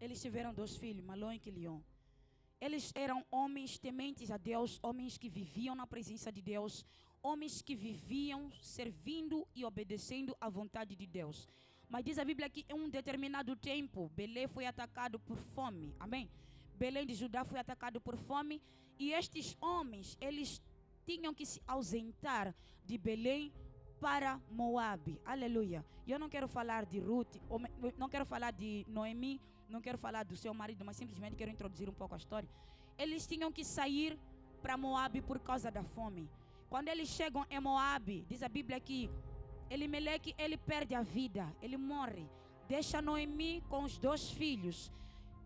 Eles tiveram 2 filhos, Malom e Quilion. Eles eram homens tementes a Deus, homens que viviam na presença de Deus, homens que viviam servindo e obedecendo à vontade de Deus. Mas diz a Bíblia que em um determinado tempo, Belém foi atacado por fome. Amém? Belém de Judá foi atacado por fome. E estes homens, eles tinham que se ausentar de Belém para Moabe. Aleluia. Eu não quero falar de Ruth, não quero falar de Noemi, não quero falar do seu marido, mas simplesmente quero introduzir um pouco a história. Eles tinham que sair para Moabe por causa da fome. Quando eles chegam em Moabe, diz a Bíblia que Elimeleque, ele perde a vida, ele morre. Deixa Noemi com os 2 filhos.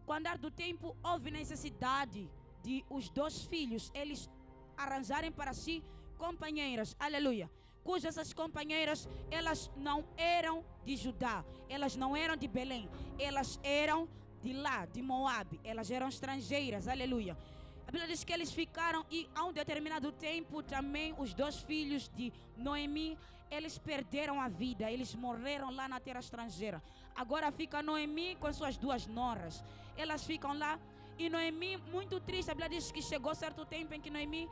Com o andar do tempo, houve necessidade de os 2 filhos, eles arranjarem para si companheiras. Aleluia. Cujas essas companheiras, elas não eram de Judá, elas não eram de Belém, elas eram de lá, de Moabe, elas eram estrangeiras. Aleluia. A Bíblia diz que eles ficaram, e a um determinado tempo também os 2 filhos de Noemi, eles perderam a vida, eles morreram lá na terra estrangeira. Agora fica Noemi com suas 2 noras, elas ficam lá. E Noemi, muito triste, a Bíblia diz que chegou certo tempo em que Noemi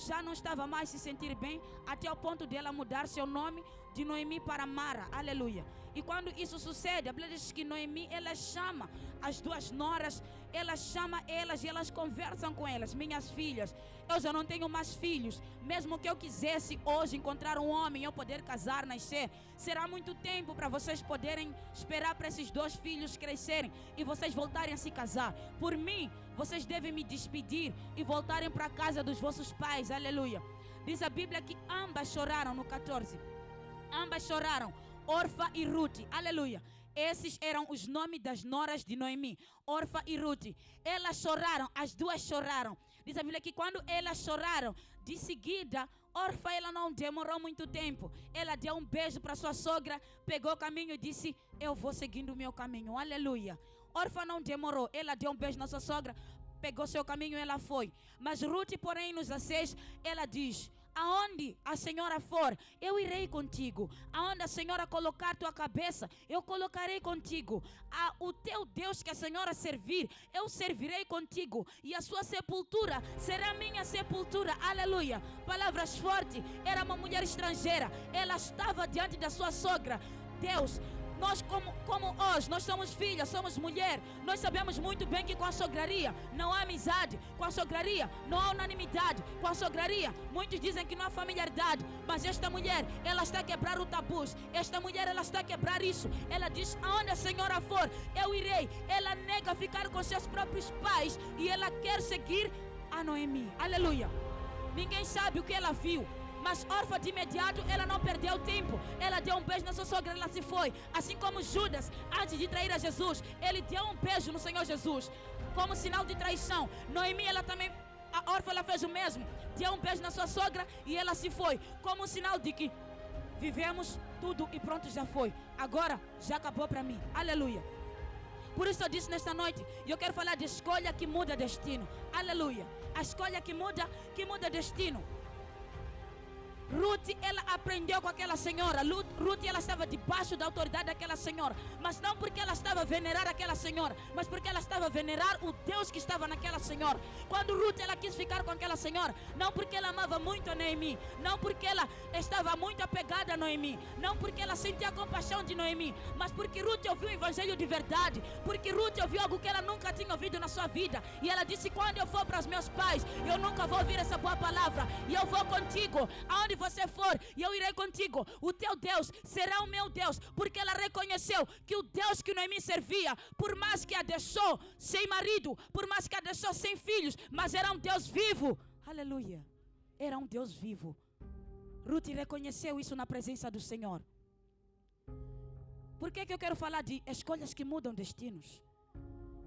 já não estava mais se sentir bem, até o ponto de ela mudar seu nome de Noemi para Mara. Aleluia. E quando isso sucede, a Bíblia diz que Noemi, ela chama as 2 noras, ela chama elas e elas conversam com elas. Minhas filhas, eu já não tenho mais filhos. Mesmo que eu quisesse hoje encontrar um homem, eu poder casar, nascer, será muito tempo para vocês poderem esperar para esses 2 filhos crescerem e vocês voltarem a se casar. Por mim, vocês devem me despedir e voltarem para a casa dos vossos pais. Aleluia. Diz a Bíblia que ambas choraram no 14. Ambas choraram, Orfa e Ruth. Aleluia. Esses eram os nomes das noras de Noemi, Orfa e Ruth. Elas choraram, as 2 choraram. Diz a Bíblia que quando elas choraram, de seguida, Orfa, ela não demorou muito tempo. Ela deu um beijo para sua sogra, pegou o caminho e disse: eu vou seguindo o meu caminho. Aleluia. Orfa não demorou, ela deu um beijo na sua sogra, pegou seu caminho e ela foi. Mas Ruth, porém, nos 16, ela diz: aonde a senhora for, eu irei contigo. Aonde a senhora colocar tua cabeça, eu colocarei contigo. O teu Deus que a senhora servir, eu servirei contigo. E a sua sepultura será minha sepultura. Aleluia. Palavras fortes. Era uma mulher estrangeira. Ela estava diante da sua sogra. Deus, nós como hoje, nós somos filhas, somos mulher. Nós sabemos muito bem que com a sograria não há amizade. Com a sograria não há unanimidade. Com a sograria, muitos dizem que não há familiaridade. Mas esta mulher, ela está a quebrar o tabus. Esta mulher, ela está a quebrar isso. Ela diz: aonde a senhora for, eu irei. Ela nega ficar com seus próprios pais e ela quer seguir a Noemi. Aleluia. Ninguém sabe o que ela viu. Mas Orfa, de imediato, ela não perdeu tempo. Ela deu um beijo na sua sogra, ela se foi. Assim como Judas, antes de trair a Jesus, ele deu um beijo no Senhor Jesus, como sinal de traição. Noemi, ela também, a Orfa, ela fez o mesmo. Deu um beijo na sua sogra e ela se foi, como um sinal de que vivemos tudo e pronto, já foi. Agora, já acabou para mim. Aleluia. Por isso eu disse nesta noite, eu quero falar de escolha que muda destino. Aleluia. A escolha que muda destino. Ruth, ela aprendeu com aquela senhora. Ruth, ela estava debaixo da autoridade daquela senhora. Mas não porque ela estava a venerar aquela senhora, mas porque ela estava a venerar o Deus que estava naquela senhora. Quando Ruth, ela quis ficar com aquela senhora, não porque ela amava muito a Noemi, não porque ela estava muito apegada a Noemi, não porque ela sentia a compaixão de Noemi, mas porque Ruth ouviu o evangelho de verdade. Porque Ruth ouviu algo que ela nunca tinha ouvido na sua vida. E ela disse: quando eu for para os meus pais, eu nunca vou ouvir essa boa palavra. E eu vou contigo, aonde você for, e eu irei contigo. O teu Deus será o meu Deus. Porque ela reconheceu que o Deus que Noemi servia, por mais que a deixou sem marido, por mais que a deixou sem filhos, mas era um Deus vivo. Aleluia. Era um Deus vivo. Ruth reconheceu isso na presença do Senhor. Por que eu quero falar de escolhas que mudam destinos?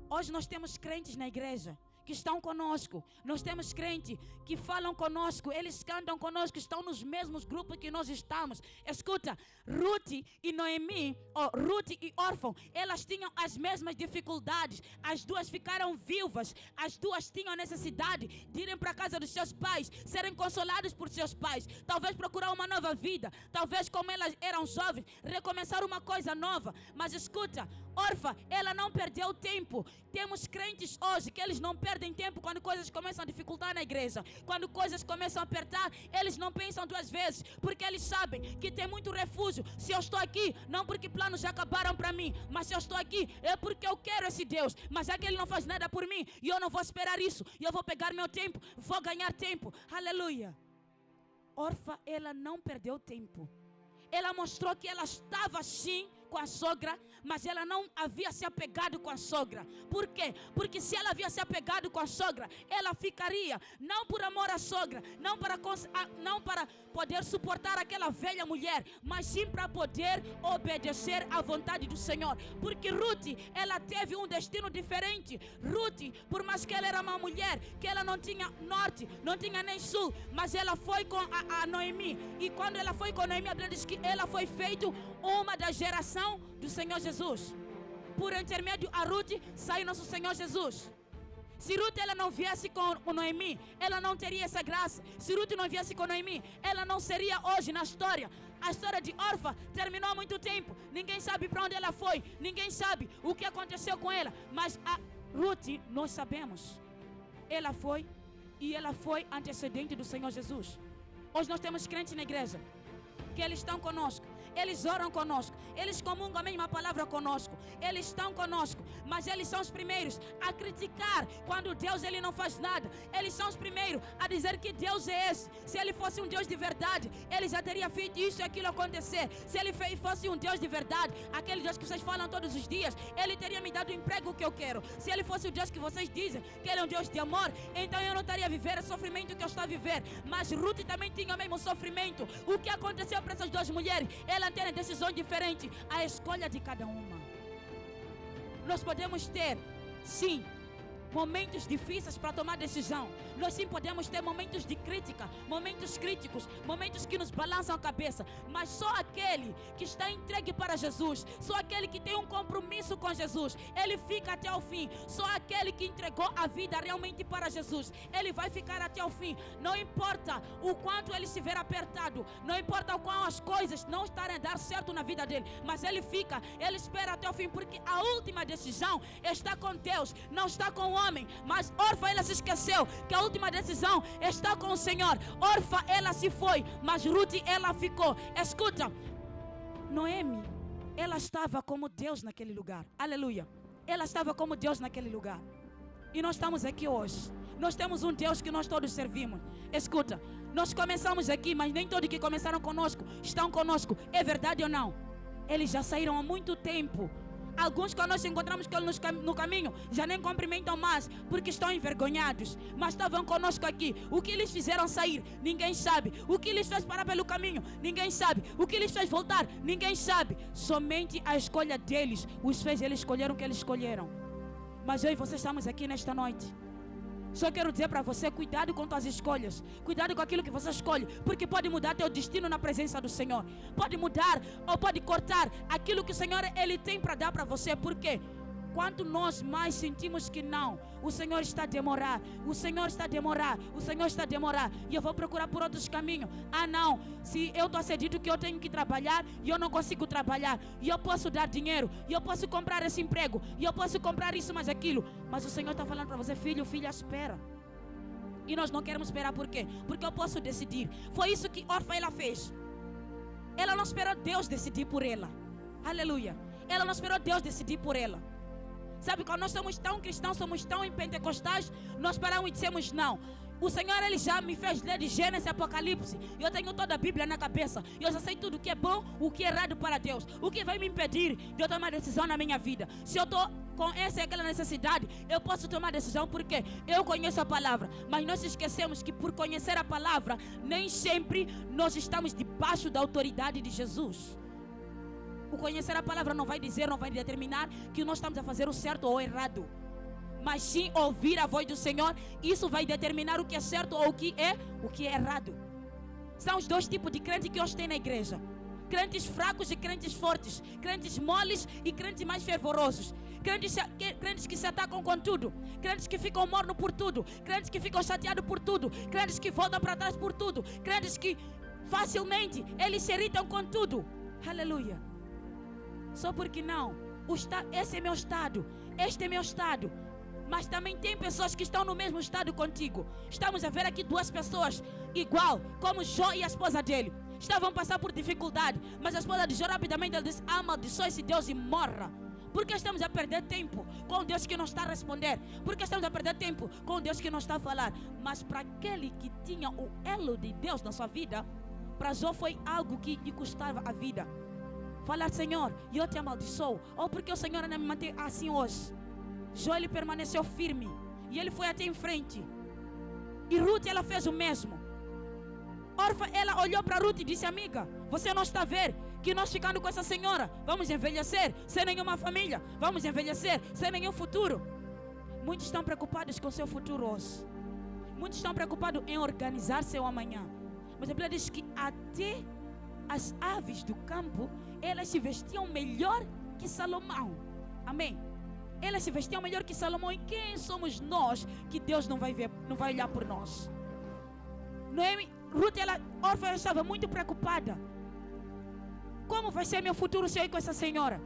Hoje nós temos crentes na igreja que estão conosco. Nós temos crentes que falam conosco, eles cantam conosco, estão nos mesmos grupos que nós estamos. Escuta, Ruth e Noemi, Ruth e Orfa, elas tinham as mesmas dificuldades. As 2 ficaram viúvas. As 2 tinham necessidade de irem para a casa dos seus pais, serem consolados por seus pais, talvez procurar uma nova vida, talvez, como elas eram jovens, recomeçar uma coisa nova. Mas escuta, Orfa, ela não perdeu tempo. Temos crentes hoje que eles não perdem tempo quando coisas começam a dificultar na igreja. Quando coisas começam a apertar, eles não pensam duas vezes, porque eles sabem que tem muito refúgio. Se eu estou aqui, não porque planos já acabaram para mim, mas se eu estou aqui, é porque eu quero esse Deus. Mas já que Ele não faz nada por mim, e eu não vou esperar isso, e eu vou pegar meu tempo, vou ganhar tempo. Aleluia. Orfa, ela não perdeu tempo. Ela mostrou que ela estava sim com a sogra, mas ela não havia se apegado com a sogra. Por quê? Porque se ela havia se apegado com a sogra, ela ficaria, não por amor à sogra, não para poder suportar aquela velha mulher, mas sim para poder obedecer à vontade do Senhor. Porque Ruth, ela teve um destino diferente. Ruth, por mais que ela era uma mulher, que ela não tinha norte, não tinha nem sul, mas ela foi com a Noemi. E quando ela foi com a Noemi, a Bíblia diz que ela foi feita uma da geração do Senhor Jesus. Por intermédio a Ruth saiu nosso Senhor Jesus. Se Ruth ela não viesse com Noemi, ela não teria essa graça. Se Ruth não viesse com Noemi, ela não seria hoje na história. A história de Orfa terminou há muito tempo. Ninguém sabe para onde ela foi, ninguém sabe o que aconteceu com ela. Mas a Ruth, nós sabemos. Ela foi, e ela foi antecedente do Senhor Jesus. Hoje nós temos crentes na igreja que eles estão conosco, eles oram conosco, eles comungam a mesma palavra conosco, eles estão conosco, mas eles são os primeiros a criticar quando Deus ele não faz nada. Eles são os primeiros a dizer que Deus é esse. Se ele fosse um Deus de verdade, ele já teria feito isso e aquilo acontecer. Se ele fosse um Deus de verdade, aquele Deus que vocês falam todos os dias, ele teria me dado o emprego que eu quero. Se ele fosse o Deus que vocês dizem que ele é um Deus de amor, então eu não estaria a viver o sofrimento que eu estou a viver. Mas Ruth também tinha o mesmo sofrimento. O que aconteceu para essas duas mulheres? Ela tem decisões diferentes. A escolha de cada uma. Nós podemos ter, sim, momentos difíceis para tomar decisão. Nós sim podemos ter momentos de crítica, momentos críticos, momentos que nos balançam a cabeça. Mas só aquele que está entregue para Jesus, só aquele que tem um compromisso com Jesus, ele fica até o fim. Só aquele que entregou a vida realmente para Jesus, ele vai ficar até o fim. Não importa o quanto ele estiver apertado, não importa o quanto as coisas não estarem a dar certo na vida dele, mas ele fica, ele espera até o fim, porque a última decisão está com Deus, não está com o homem. Mas Orfa ela se esqueceu que a última decisão está com o Senhor. Orfa ela se foi, mas Ruth ela ficou. Escuta, Noemi ela estava como Deus naquele lugar. Aleluia. Ela estava como Deus naquele lugar. E nós estamos aqui hoje. Nós temos um Deus que nós todos servimos. Escuta, nós começamos aqui, mas nem todos que começaram conosco estão conosco. É verdade ou não? Eles já saíram há muito tempo. Alguns quando nós encontramos com eles no caminho já nem cumprimentam mais, porque estão envergonhados. Mas estavam conosco aqui. O que eles fizeram sair, ninguém sabe. O que eles fez parar pelo caminho, ninguém sabe. O que eles fez voltar, ninguém sabe. Somente a escolha deles os fez eles escolheram o que eles escolheram. Mas eu e você estamos aqui nesta noite. Só quero dizer para você, cuidado com tuas escolhas. Cuidado com aquilo que você escolhe, porque pode mudar teu destino na presença do Senhor. Pode mudar ou pode cortar aquilo que o Senhor ele tem para dar para você. Por quê? Quanto nós mais sentimos que não, o Senhor está a demorar, o Senhor está a demorar, o Senhor está a demorar, e eu vou procurar por outros caminhos. Ah não, se eu estou cedido que eu tenho que trabalhar e eu não consigo trabalhar, e eu posso dar dinheiro, e eu posso comprar esse emprego, e eu posso comprar isso mais aquilo, mas o Senhor está falando para você, filho, filha, espera. E nós não queremos esperar, por quê? Porque eu posso decidir. Foi isso que Orfa ela fez. Ela não esperou Deus decidir por ela. Aleluia. Ela não esperou Deus decidir por ela. Sabe, quando nós somos tão cristãos, somos tão pentecostais, nós paramos e dissemos não. O Senhor ele já me fez ler de Gênesis e Apocalipse. Eu tenho toda a Bíblia na cabeça. Eu já sei tudo o que é bom, o que é errado para Deus. O que vai me impedir de eu tomar decisão na minha vida? Se eu estou com essa e aquela necessidade, eu posso tomar decisão porque eu conheço a palavra. Mas nós esquecemos que por conhecer a palavra, nem sempre nós estamos debaixo da autoridade de Jesus. O conhecer a palavra não vai dizer, não vai determinar que nós estamos a fazer o certo ou o errado. Mas sim ouvir a voz do Senhor, isso vai determinar o que é certo ou o que é errado. São os dois tipos de crentes que hoje tem na igreja. Crentes fracos e crentes fortes. Crentes moles e crentes mais fervorosos. Crentes que se atacam com tudo. Crentes que ficam mornos por tudo. Crentes que ficam chateados por tudo. Crentes que voltam para trás por tudo. Crentes que facilmente eles se irritam com tudo. Aleluia. Só porque não esse é meu estado, este é meu estado. Mas também tem pessoas que estão no mesmo estado contigo. Estamos a ver aqui duas pessoas igual, como Jó e a esposa dele. Estavam a passar por dificuldade, mas a esposa de Jó rapidamente ela disse: amaldiçoa esse Deus e morra. Porque estamos a perder tempo com Deus que não está a responder? Porque estamos a perder tempo com Deus que não está a falar? Mas para aquele que tinha o elo de Deus na sua vida, para Jó foi algo que lhe custava a vida. Falar: Senhor, eu te amaldiçoo. Ou porque o Senhor ainda me mantém assim hoje. Jó, ele permaneceu firme e ele foi até em frente. E Ruth, ela fez o mesmo. Orfa, ela olhou para Ruth e disse: amiga, você não está a ver que nós ficando com essa senhora vamos envelhecer sem nenhuma família, vamos envelhecer sem nenhum futuro. Muitos estão preocupados com seu futuro hoje. Muitos estão preocupados em organizar seu amanhã. Mas a Bíblia diz que até as aves do campo, elas se vestiam melhor que Salomão. Amém? Elas se vestiam melhor que Salomão. E quem somos nós que Deus não vai ver, não vai olhar por nós? Ruth, Orfa estava muito preocupada. Como vai ser meu futuro se eu ir com essa senhora?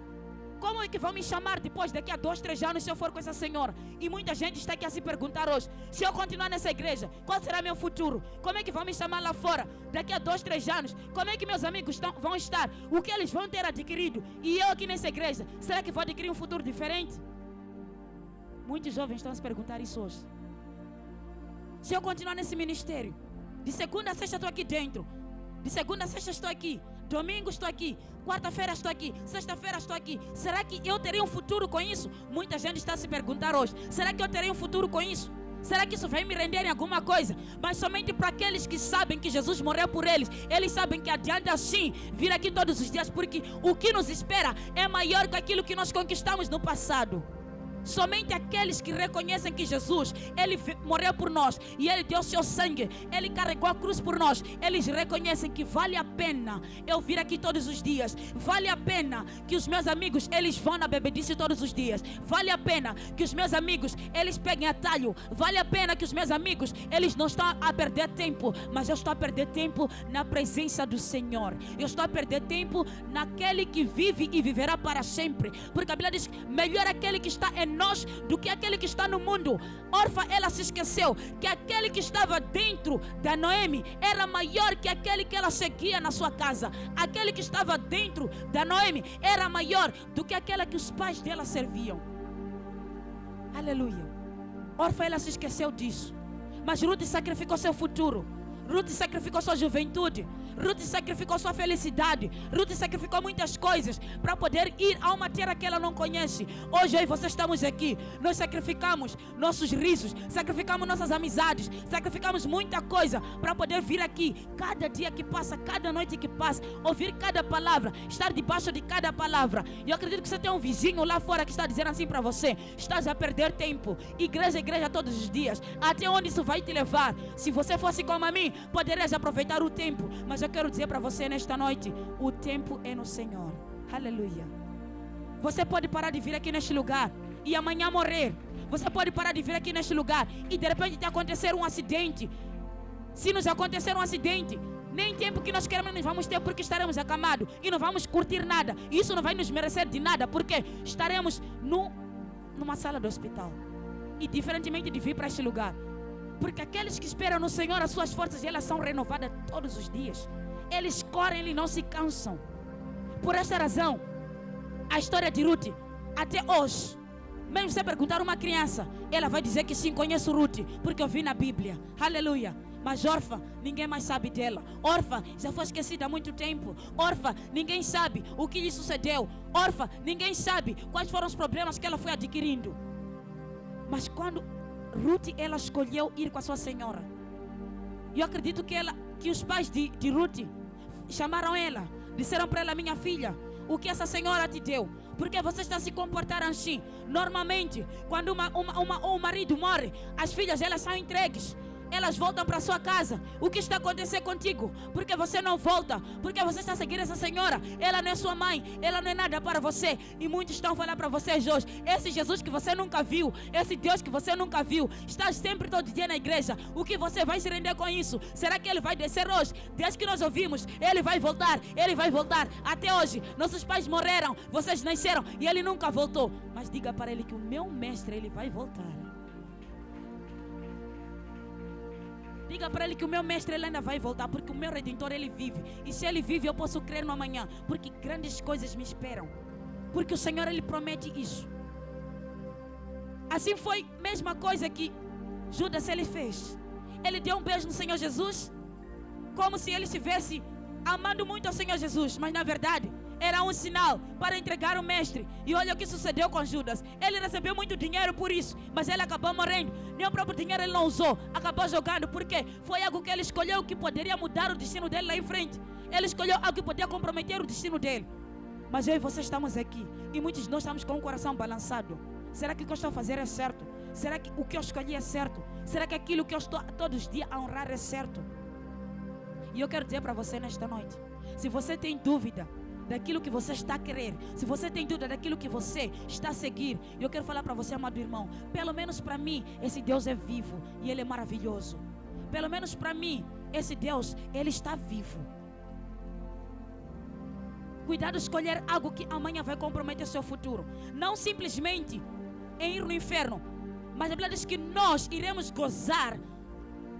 Como é que vão me chamar depois, daqui a 2, 3 anos, se eu for com essa senhora? E muita gente está aqui a se perguntar hoje: se eu continuar nessa igreja, qual será meu futuro? Como é que vão me chamar lá fora, daqui a 2, 3 anos? Como é que meus amigos vão estar? O que eles vão ter adquirido? E eu aqui nessa igreja, será que vou adquirir um futuro diferente? Muitos jovens estão a se perguntar isso hoje. Se eu continuar nesse ministério, de segunda a sexta estou aqui dentro, de segunda a sexta estou aqui, domingo estou aqui, quarta-feira estou aqui, sexta-feira estou aqui, será que eu terei um futuro com isso? Muita gente está a se perguntar hoje: será que eu terei um futuro com isso? Será que isso vai me render em alguma coisa? Mas somente para aqueles que sabem que Jesus morreu por eles. Eles sabem que adianta sim vir aqui todos os dias, porque o que nos espera é maior que aquilo que nós conquistamos no passado. Somente aqueles que reconhecem que Jesus, Ele morreu por nós e Ele deu seu sangue, Ele carregou a cruz por nós, eles reconhecem que vale a pena eu vir aqui todos os dias. Vale a pena que os meus amigos, eles vão na bebedice todos os dias. Vale a pena que os meus amigos, eles peguem atalho. Vale a pena que os meus amigos, eles não estão a perder tempo, mas eu estou a perder tempo na presença do Senhor. Eu estou a perder tempo naquele que vive e viverá para sempre. Porque a Bíblia diz: melhor aquele que está em nós do que aquele que está no mundo. Orfa, ela se esqueceu que aquele que estava dentro da Noemi era maior que aquele que ela seguia na sua casa. Aquele que estava dentro da Noemi era maior do que aquela que os pais dela serviam. Aleluia. Orfa, ela se esqueceu disso. Mas Ruth sacrificou seu futuro. Ruth sacrificou sua juventude. Ruth sacrificou sua felicidade. Ruth sacrificou muitas coisas para poder ir a uma terra que ela não conhece. Hoje eu e você estamos aqui. Nós sacrificamos nossos risos, sacrificamos nossas amizades, sacrificamos muita coisa para poder vir aqui. Cada dia que passa, cada noite que passa, ouvir cada palavra, estar debaixo de cada palavra. E eu acredito que você tem um vizinho lá fora que está dizendo assim para você: estás a perder tempo. Igreja, igreja todos os dias. Até onde isso vai te levar? Se você fosse como a mim, poderias aproveitar o tempo. Mas eu quero dizer para você nesta noite: o tempo é no Senhor. Aleluia. Você pode parar de vir aqui neste lugar e amanhã morrer. Você pode parar de vir aqui neste lugar e de repente te acontecer um acidente. Se nos acontecer um acidente, nem tempo que nós queremos nós vamos ter, porque estaremos acamados e não vamos curtir nada. Isso não vai nos merecer de nada, porque estaremos numa sala do hospital. E diferentemente de vir para este lugar, porque aqueles que esperam no Senhor, as suas forças, elas são renovadas todos os dias. Eles correm, eles não se cansam. Por esta razão, a história de Ruth, até hoje, mesmo você perguntar a uma criança, ela vai dizer que sim, conheço Ruth, porque eu vi na Bíblia. Aleluia. Mas Orfa, ninguém mais sabe dela. Orfa já foi esquecida há muito tempo. Orfa, ninguém sabe o que lhe sucedeu. Orfa, ninguém sabe quais foram os problemas que ela foi adquirindo. Mas quando Ruth, ela escolheu ir com a sua senhora, eu acredito que os pais de Ruth chamaram ela, disseram para ela: minha filha, o que essa senhora te deu? Porque você está a se comportar assim. Normalmente, quando um marido morre, as filhas, elas são entregues. elas voltam para sua casa. O que está acontecendo contigo? Porque você não volta? Porque você está seguindo essa senhora? Ela não é sua mãe, ela não é nada para você. E muitos estão falando para vocês hoje: esse Jesus que você nunca viu, esse Deus que você nunca viu, está sempre todo dia na igreja. O que você vai se render com isso? Será que ele vai descer hoje? Desde que nós ouvimos, ele vai voltar, ele vai voltar. Até hoje, nossos pais morreram, vocês nasceram e ele nunca voltou. Mas diga para ele que o meu mestre, ele vai voltar. Diga para ele que o meu mestre, ele ainda vai voltar, porque o meu Redentor, ele vive. E se ele vive, eu posso crer no amanhã, porque grandes coisas me esperam. Porque o Senhor, ele promete isso. Assim foi a mesma coisa que Judas, ele fez. Ele deu um beijo no Senhor Jesus, como se ele estivesse amando muito ao Senhor Jesus, mas na verdade era um sinal para entregar o mestre. E olha o que sucedeu com Judas. Ele recebeu muito dinheiro por isso, mas ele acabou morrendo. Nem o próprio dinheiro ele não usou, acabou jogando, porque foi algo que ele escolheu que poderia mudar o destino dele lá em frente. Ele escolheu algo que poderia comprometer o destino dele. Mas eu e você estamos aqui, e muitos de nós estamos com o coração balançado. Será que o que eu estou a fazer é certo? Será que o que eu escolhi é certo? Será que aquilo que eu estou todos os dias a honrar é certo? E eu quero dizer para você nesta noite: se você tem dúvida daquilo que você está a querer, se você tem dúvida daquilo que você está a seguir, eu quero falar para você, amado irmão, pelo menos para mim, esse Deus é vivo e Ele é maravilhoso. Pelo menos para mim, esse Deus, Ele está vivo. Cuidado escolher algo que amanhã vai comprometer seu futuro. Não simplesmente em ir no inferno, mas a Bíblia diz que nós iremos gozar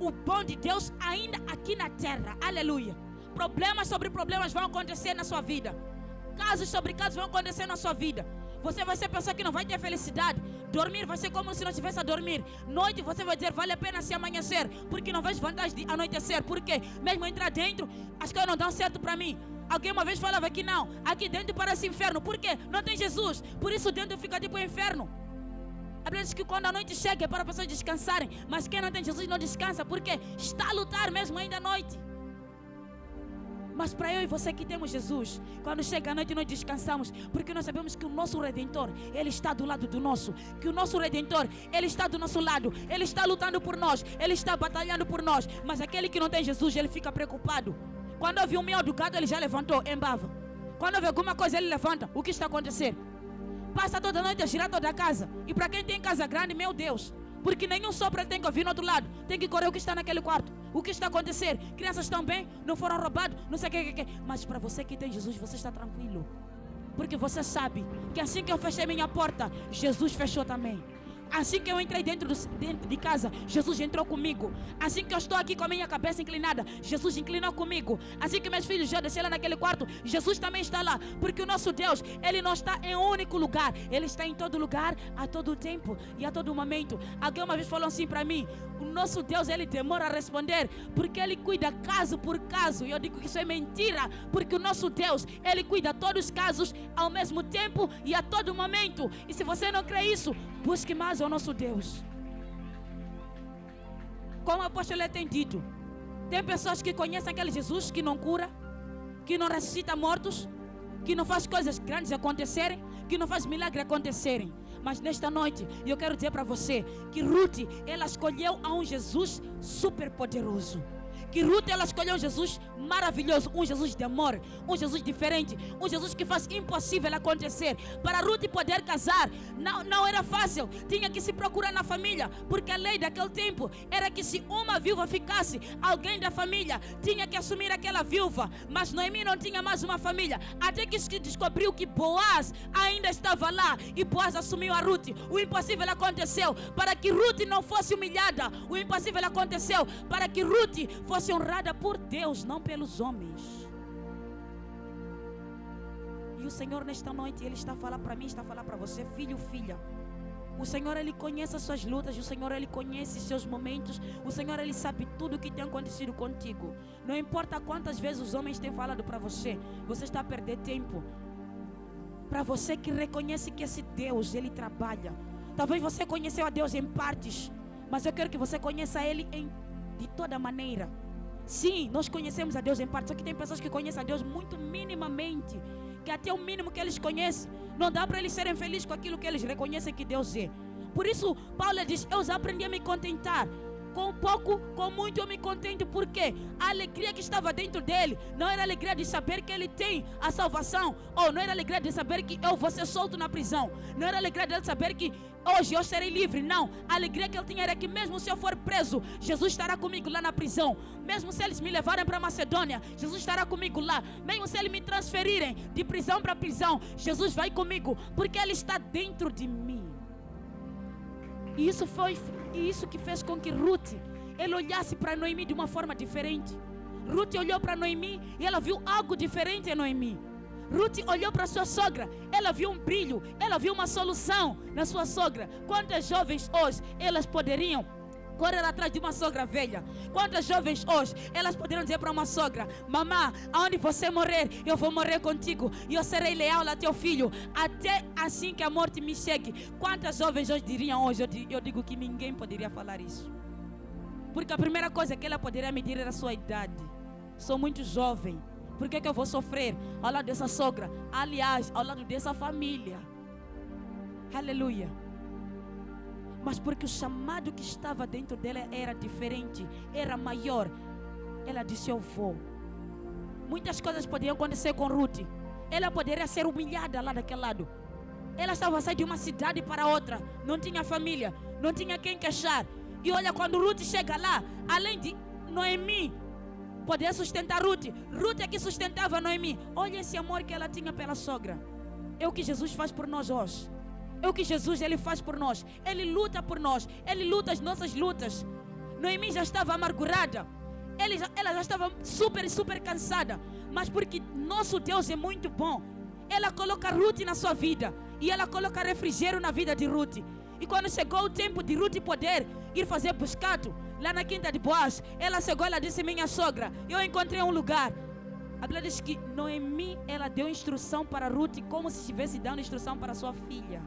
o bom de Deus ainda aqui na terra. Aleluia. Problemas sobre problemas vão acontecer na sua vida. Casos sobre casos vão acontecer na sua vida. Você vai ser pessoa que não vai ter felicidade. Dormir vai ser como se não estivesse a dormir. Noite você vai dizer: vale a pena se amanhecer, porque não vejo vantagem de anoitecer. Porque mesmo entrar dentro, as coisas não dão certo para mim. Alguém uma vez falava que não, aqui dentro parece inferno. Por quê? Não tem Jesus. Por isso dentro fica tipo inferno. A Bíblia diz que quando a noite chega é para as pessoas descansarem. Mas quem não tem Jesus não descansa, porque está a lutar mesmo ainda à noite. Mas para eu e você que temos Jesus, quando chega a noite nós descansamos, porque nós sabemos que o nosso Redentor, Ele está do lado do nosso. Que o nosso Redentor, Ele está do nosso lado. Ele está lutando por nós, Ele está batalhando por nós. Mas aquele que não tem Jesus, ele fica preocupado. Quando ouve um miau do gado, ele já levantou, embava. Quando ouve alguma coisa, ele levanta. O que está acontecendo? Passa toda a noite a girar toda a casa. E para quem tem casa grande, meu Deus, porque nenhum sopro ele tem que ouvir no outro lado. Tem que correr o que está naquele quarto. O que está acontecendo? Crianças estão bem? Não foram roubados? Não sei o que. Mas para você que tem Jesus, você está tranquilo. Porque você sabe que assim que eu fechei minha porta, Jesus fechou também. Assim que eu entrei dentro de casa, Jesus entrou comigo. Assim que eu estou aqui com a minha cabeça inclinada, Jesus inclinou comigo. Assim que meus filhos já desceram naquele quarto, Jesus também está lá. Porque o nosso Deus, Ele não está em um único lugar, Ele está em todo lugar, a todo tempo e a todo momento. Alguém uma vez falou assim para mim: o nosso Deus, Ele demora a responder, porque Ele cuida caso por caso. E eu digo que isso é mentira, porque o nosso Deus, Ele cuida todos os casos ao mesmo tempo e a todo momento. E se você não crê isso, busque mais ao nosso Deus. Como o apóstolo tem dito, tem pessoas que conhecem aquele Jesus que não cura, que não ressuscita mortos, que não faz coisas grandes acontecerem, que não faz milagres acontecerem. Mas nesta noite eu quero dizer para você que Ruth, ela escolheu a um Jesus super poderoso. Que Ruth, ela escolheu um Jesus maravilhoso, um Jesus de amor, um Jesus diferente, um Jesus que faz impossível acontecer. Para Ruth poder casar, não era fácil, tinha que se procurar na família, porque a lei daquele tempo era que se uma viúva ficasse, alguém da família tinha que assumir aquela viúva. Mas Noemi não tinha mais uma família, até que se descobriu que Boaz ainda estava lá, e Boaz assumiu a Ruth. O impossível aconteceu para que Ruth não fosse humilhada, o impossível aconteceu para que Ruth fosse honrada por Deus, não pelos homens. E o Senhor nesta noite, Ele está a falar para mim, está a falar para você, filho, filha. O Senhor, Ele conhece as suas lutas, o Senhor, Ele conhece seus momentos, o Senhor, Ele sabe tudo o que tem acontecido contigo. Não importa quantas vezes os homens têm falado para você, você está a perder tempo. Para você que reconhece que esse Deus, Ele trabalha. Talvez você conheceu a Deus em partes, mas eu quero que você conheça Ele de toda maneira. Sim, nós conhecemos a Deus em parte, só que tem pessoas que conhecem a Deus muito minimamente, que até o mínimo que eles conhecem, não dá para eles serem felizes com aquilo que eles reconhecem que Deus é. Por isso, Paulo diz: eu já aprendi a me contentar com pouco, com muito eu me contento. Porque a alegria que estava dentro dele não era a alegria de saber que ele tem a salvação, ou não era a alegria de saber que eu vou ser solto na prisão, não era a alegria dele saber que hoje eu serei livre. Não, a alegria que ele tinha era que mesmo se eu for preso, Jesus estará comigo lá na prisão. Mesmo se eles me levarem para Macedônia, Jesus estará comigo lá. Mesmo se eles me transferirem de prisão para prisão, Jesus vai comigo, porque ele está dentro de mim. E isso que fez com que Ruth, ele olhasse para Noemi de uma forma diferente. Ruth olhou para Noemi e ela viu algo diferente em Noemi. Ruth olhou para sua sogra, ela viu um brilho, ela viu uma solução na sua sogra. Quantas jovens hoje, elas poderiam correr atrás de uma sogra velha? Quantas jovens hoje, elas poderiam dizer para uma sogra: mamã, aonde você morrer, eu vou morrer contigo, e eu serei leal a teu filho, até assim que a morte me chegue. Quantas jovens hoje diriam hoje? Eu digo que ninguém poderia falar isso. Porque a primeira coisa que ela poderia medir era a sua idade. Sou muito jovem, por que eu vou sofrer ao lado dessa sogra? Aliás, ao lado dessa família. Aleluia. Mas porque o chamado que estava dentro dela era diferente, era maior, ela disse: eu vou. Muitas coisas poderiam acontecer com Ruth. Ela poderia ser humilhada lá daquele lado. Ela estava a sair de uma cidade para outra, não tinha família, não tinha quem queixar. E olha, quando Ruth chega lá, além de Noemi poder sustentar Ruth, Ruth é que sustentava Noemi. Olha esse amor que ela tinha pela sogra. É o que Jesus faz por nós hoje. É o que Jesus, ele faz por nós. Ele luta por nós, ele luta as nossas lutas. Noemi já estava amargurada, ela já estava super cansada. Mas porque nosso Deus é muito bom, ela coloca Ruth na sua vida, e ela coloca refrigério na vida de Ruth. E quando chegou o tempo de Ruth poder ir fazer buscado lá na quinta de Boaz, ela chegou, ela disse: minha sogra, eu encontrei um lugar. A Bíblia diz que Noemi, ela deu instrução para Ruth, como se estivesse dando instrução para sua filha.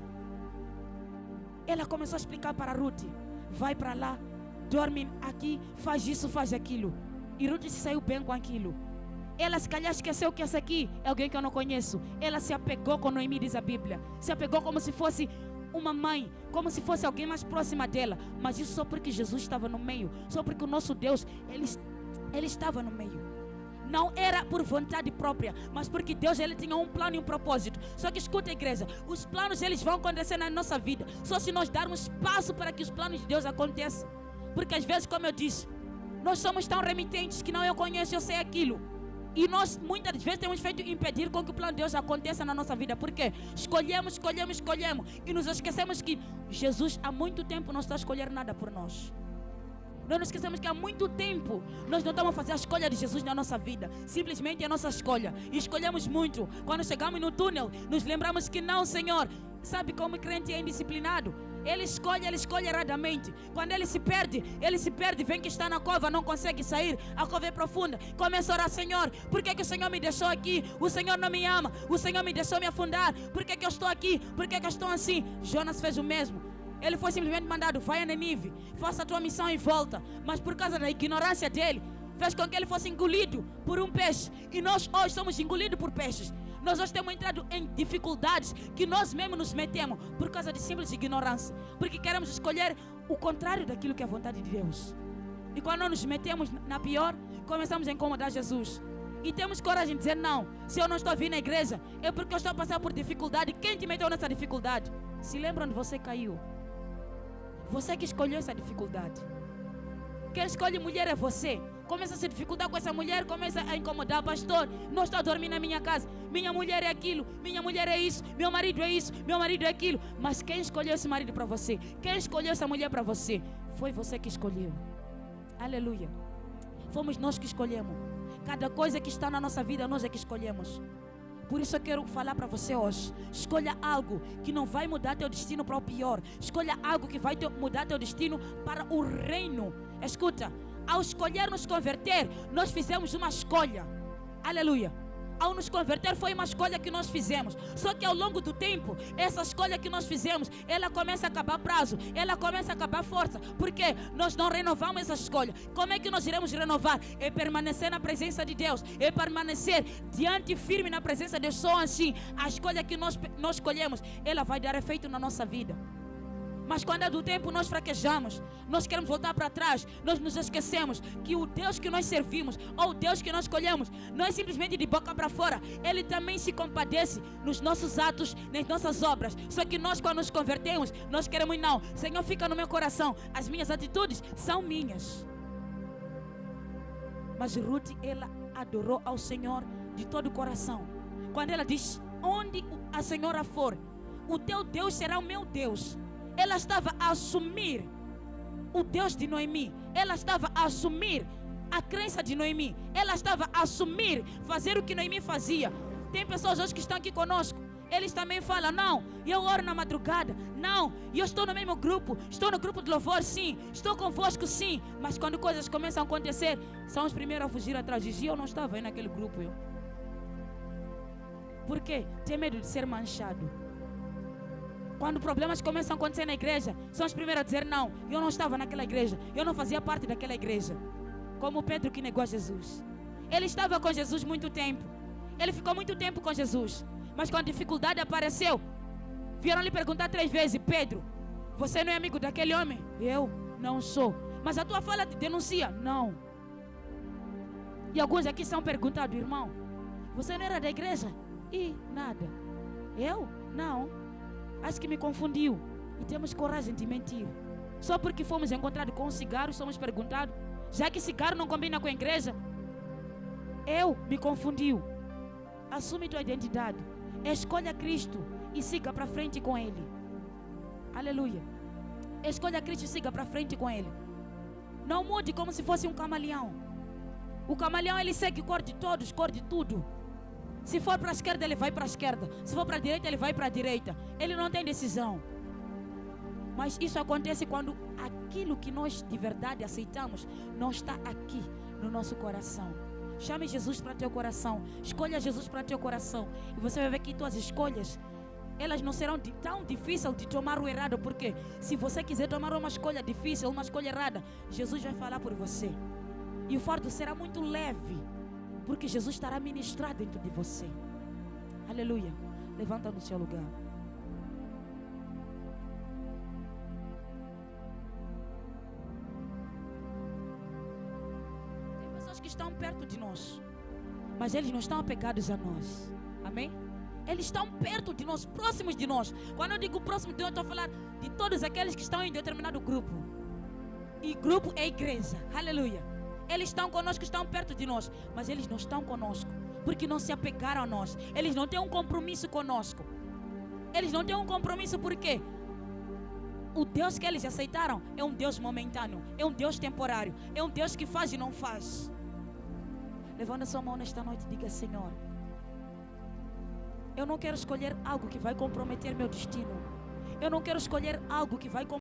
Ela começou a explicar para Ruth: vai para lá, dorme aqui, faz isso, faz aquilo. E Ruth se saiu bem com aquilo. Ela se calhar esqueceu que essa aqui é alguém que eu não conheço. Ela se apegou com Noemi, diz a Bíblia. Se apegou como se fosse uma mãe, como se fosse alguém mais próxima dela. Mas isso só porque Jesus estava no meio, só porque o nosso Deus, ele estava no meio. Não era por vontade própria, mas porque Deus, ele tinha um plano e um propósito. Só que escuta, igreja, os planos, eles vão acontecer na nossa vida só se nós darmos espaço para que os planos de Deus aconteçam. Porque às vezes, como eu disse, nós somos tão remitentes que não, eu conheço, eu sei aquilo. E nós muitas vezes temos feito impedir com que o plano de Deus aconteça na nossa vida. Porque escolhemos e nos esquecemos que Jesus há muito tempo não está a escolher nada por nós. Nós nos esquecemos que há muito tempo nós não estamos a fazer a escolha de Jesus na nossa vida. Simplesmente é a nossa escolha. E escolhemos muito. Quando chegamos no túnel, nos lembramos que não, Senhor. Sabe como o crente é indisciplinado? Ele escolhe erradamente. Quando ele se perde, vem que está na cova, não consegue sair, a cova é profunda. Começa a orar: Senhor, por que o Senhor me deixou aqui? O Senhor não me ama, o Senhor me deixou me afundar. Por que eu estou aqui? Por que eu estou assim? Jonas fez o mesmo. Ele foi simplesmente mandado: vai a Nínive, faça a tua missão e volta. Mas por causa da ignorância dele, fez com que ele fosse engolido por um peixe. E nós hoje somos engolidos por peixes. Nós hoje temos entrado em dificuldades que nós mesmos nos metemos por causa de simples ignorância. Porque queremos escolher o contrário daquilo que é a vontade de Deus. E quando nós nos metemos na pior, começamos a incomodar Jesus. E temos coragem de dizer: não, se eu não estou vindo na igreja, é porque eu estou a passar por dificuldade. Quem te meteu nessa dificuldade? Se lembra onde você caiu? Você que escolheu essa dificuldade. Quem escolhe mulher é você. Começa a se dificultar com essa mulher, começa a incomodar: pastor, não estou a dormir na minha casa, minha mulher é aquilo, minha mulher é isso, meu marido é isso, meu marido é aquilo. Mas quem escolheu esse marido para você? Quem escolheu essa mulher para você? Foi você que escolheu. Aleluia. Fomos nós que escolhemos. Cada coisa que está na nossa vida, nós é que escolhemos. Por isso eu quero falar para você hoje: escolha algo que não vai mudar teu destino para o pior. Escolha algo que vai mudar teu destino para o reino. Escuta, ao escolher nos converter, nós fizemos uma escolha. Aleluia. Ao nos converter foi uma escolha que nós fizemos. Só que ao longo do tempo, essa escolha que nós fizemos, ela começa a acabar prazo, ela começa a acabar força. Porque nós não renovamos essa escolha. Como é que nós iremos renovar? É permanecer na presença de Deus, é permanecer diante firme na presença de Deus. Só assim a escolha que nós escolhemos, ela vai dar efeito na nossa vida. Mas quando é do tempo, nós fraquejamos. Nós queremos voltar para trás. Nós nos esquecemos que o Deus que nós servimos, ou o Deus que nós escolhemos, não é simplesmente de boca para fora. Ele também se compadece nos nossos atos, nas nossas obras. Só que nós, quando nos convertemos, nós queremos não. Senhor, fica no meu coração. As minhas atitudes são minhas. Mas Ruth, ela adorou ao Senhor de todo o coração. Quando ela diz, onde a senhora for, o teu Deus será o meu Deus. Ela estava a assumir o Deus de Noemi. Ela estava a assumir a crença de Noemi. Ela estava a assumir fazer o que Noemi fazia. Tem pessoas hoje que estão aqui conosco. Eles também falam, não, eu oro na madrugada. Não, eu estou no mesmo grupo. Estou no grupo de louvor, sim. Estou convosco, sim. Mas quando coisas começam a acontecer, são os primeiros a fugir atrás. Dizia, eu não estava aí naquele grupo. Por quê? Tem medo de ser manchado. Quando problemas começam a acontecer na igreja, são os primeiros a dizer, não, eu não estava naquela igreja. Eu não fazia parte daquela igreja. Como Pedro que negou a Jesus. Ele estava com Jesus muito tempo. Ele ficou muito tempo com Jesus. Mas quando a dificuldade apareceu, vieram lhe perguntar 3 vezes, Pedro, você não é amigo daquele homem? Eu não sou. Mas a tua fala te denuncia? Não. E alguns aqui são perguntados, irmão, você não era da igreja? E nada. Eu? Não. Acho que me confundiu. E temos coragem de mentir. Só porque fomos encontrados com um cigarro, somos perguntados, já que cigarro não combina com a igreja. Eu me confundiu. Assume tua identidade. Escolha Cristo e siga para frente com Ele. Aleluia. Escolha Cristo e siga para frente com Ele. Não mude como se fosse um camaleão. O camaleão, ele segue cor de todos, cor de tudo. Se for para a esquerda, ele vai para a esquerda. Se for para a direita, ele vai para a direita. Ele não tem decisão. Mas isso acontece quando aquilo que nós de verdade aceitamos não está aqui no nosso coração. Chame Jesus para teu coração. Escolha Jesus para teu coração. E você vai ver que tuas escolhas, elas não serão tão difíceis de tomar o errado. Porque se você quiser tomar uma escolha difícil, uma escolha errada, Jesus vai falar por você. E o fardo será muito leve. Porque Jesus estará ministrado dentro de você. Aleluia. Levanta no seu lugar. Tem pessoas que estão perto de nós, mas eles não estão apegados a nós. Amém? Eles estão perto de nós, próximos de nós. Quando eu digo próximo de nós, eu estou a falar de todos aqueles que estão em determinado grupo. E grupo é igreja. Aleluia. Eles estão conosco, estão perto de nós, mas eles não estão conosco, porque não se apegaram a nós. Eles não têm um compromisso conosco. Eles não têm um compromisso porque o Deus que eles aceitaram é um Deus momentâneo, é um Deus temporário, é um Deus que faz e não faz. Levanta sua mão nesta noite e diga, Senhor, eu não quero escolher algo que vai comprometer meu destino. Eu não quero escolher algo que vai comprometer